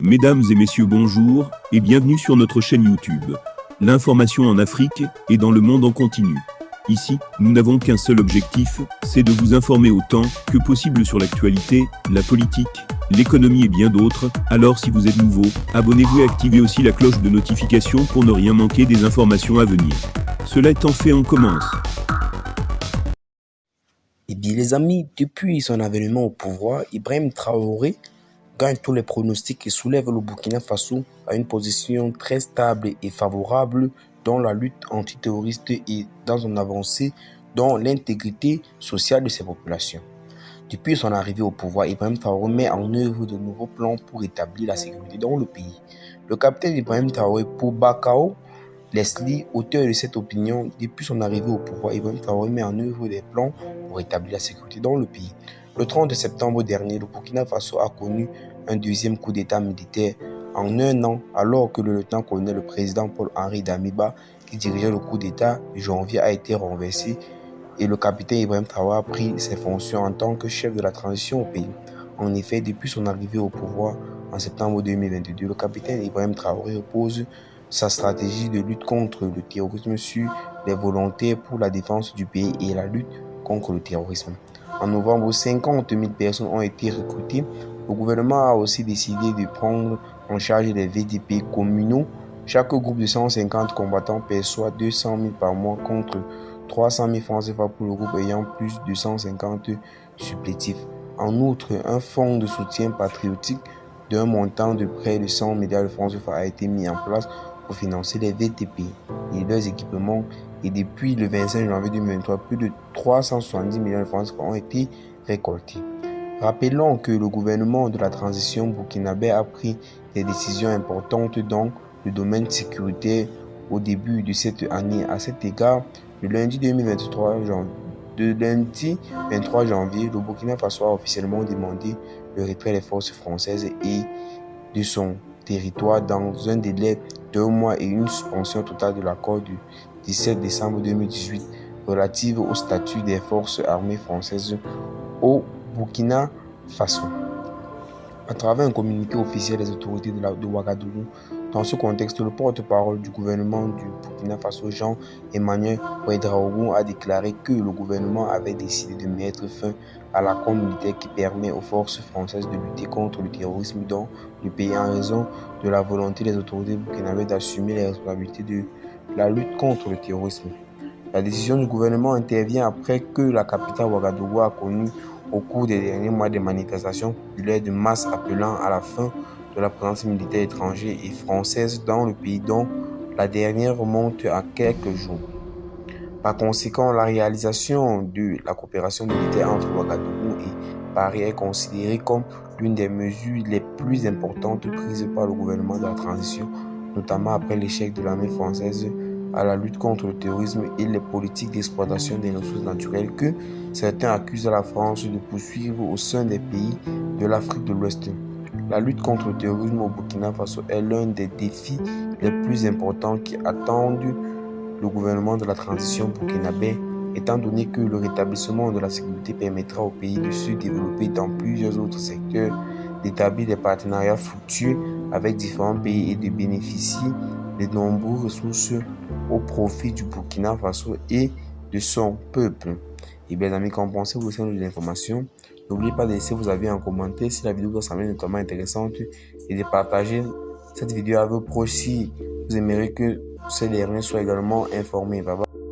Mesdames et messieurs, bonjour et bienvenue sur notre chaîne YouTube. L'information en Afrique et dans le monde en continu. Ici, nous n'avons qu'un seul objectif, c'est de vous informer autant que possible sur l'actualité, la politique, l'économie et bien d'autres. Alors si vous êtes nouveau, abonnez-vous et activez aussi la cloche de notification pour ne rien manquer des informations à venir. Cela étant fait, on commence. Eh bien les amis, depuis son avènement au pouvoir, Ibrahim Traoré gagne tous les pronostics et soulève le Burkina Faso à une position très stable et favorable dans la lutte antiterroriste et dans son avancée dans l'intégrité sociale de ses populations. Depuis son arrivée au pouvoir, Ibrahim Traoré met en œuvre de nouveaux plans pour établir la sécurité dans le pays. Le capitaine Ibrahim Traoré Boubacar Leslie, auteur de cette opinion, depuis son arrivée au pouvoir, Ibrahim Traoré met en œuvre des plans pour établir la sécurité dans le pays. Le 30 septembre dernier, le Burkina Faso a connu un deuxième coup d'état militaire en un an, alors que le lieutenant-colonel, le président Paul-Henri Damiba, qui dirigeait le coup d'état de janvier, a été renversé et le capitaine Ibrahim Traoré a pris ses fonctions en tant que chef de la transition au pays. En effet, depuis son arrivée au pouvoir en septembre 2022, le capitaine Ibrahim Traoré repose sa stratégie de lutte contre le terrorisme sur les volontaires pour la défense du pays et la lutte contre le terrorisme. En novembre, 50 000 personnes ont été recrutées. Le gouvernement a aussi décidé de prendre en charge les VDP communaux. Chaque groupe de 150 combattants perçoit 200 000 par mois contre 300 000 francs CFA pour le groupe ayant plus de 150 supplétifs. En outre, un fonds de soutien patriotique d'un montant de près de 100 milliards de francs CFA a été mis en place pour financer les VTP et leurs équipements. Et depuis le 25 janvier 2023, plus de 370 millions de francs ont été récoltés. Rappelons que le gouvernement de la transition burkinabé a pris des décisions importantes dans le domaine sécuritaire au début de cette année. À cet égard, le lundi 23 janvier, le Burkina Faso a officiellement demandé le retrait des forces françaises et de son territoire dans un délai d'1 mois et une suspension totale de l'accord du 17 décembre 2018 relative au statut des forces armées françaises au Burkina Faso. À travers un communiqué officiel des autorités de Ouagadougou, dans ce contexte, le porte-parole du gouvernement du Burkina Faso, Jean-Emmanuel Ouédraogo, a déclaré que le gouvernement avait décidé de mettre fin à l'accord militaire qui permet aux forces françaises de lutter contre le terrorisme dans le pays en raison de la volonté des autorités burkinabées d'assumer les responsabilités de la lutte contre le terrorisme. La décision du gouvernement intervient après que la capitale Ouagadougou a connu au cours des derniers mois des manifestations populaires de masse appelant à la fin de la présence militaire étrangère et française dans le pays, dont la dernière remonte à quelques jours. Par conséquent, la réalisation de la coopération militaire entre Ouagadougou et Paris est considérée comme l'une des mesures les plus importantes prises par le gouvernement de la transition, notamment après l'échec de l'armée française à la lutte contre le terrorisme et les politiques d'exploitation des ressources naturelles que certains accusent la France de poursuivre au sein des pays de l'Afrique de l'Ouest. La lutte contre le terrorisme au Burkina Faso est l'un des défis les plus importants qui attendent le gouvernement de la transition burkinabé, étant donné que le rétablissement de la sécurité permettra au pays de se développer dans plusieurs autres secteurs, d'établir des partenariats fructueux avec différents pays et de bénéficier de nombreuses ressources au profit du Burkina Faso et de son peuple. Et bien les amis, qu'en pensez-vous de l'information? N'oubliez pas de laisser vos avis en commentaire si la vidéo vous a semblé notamment intéressante et de partager cette vidéo avec vos proches si vous aimeriez que ces derniers soient également informés. Bye bye.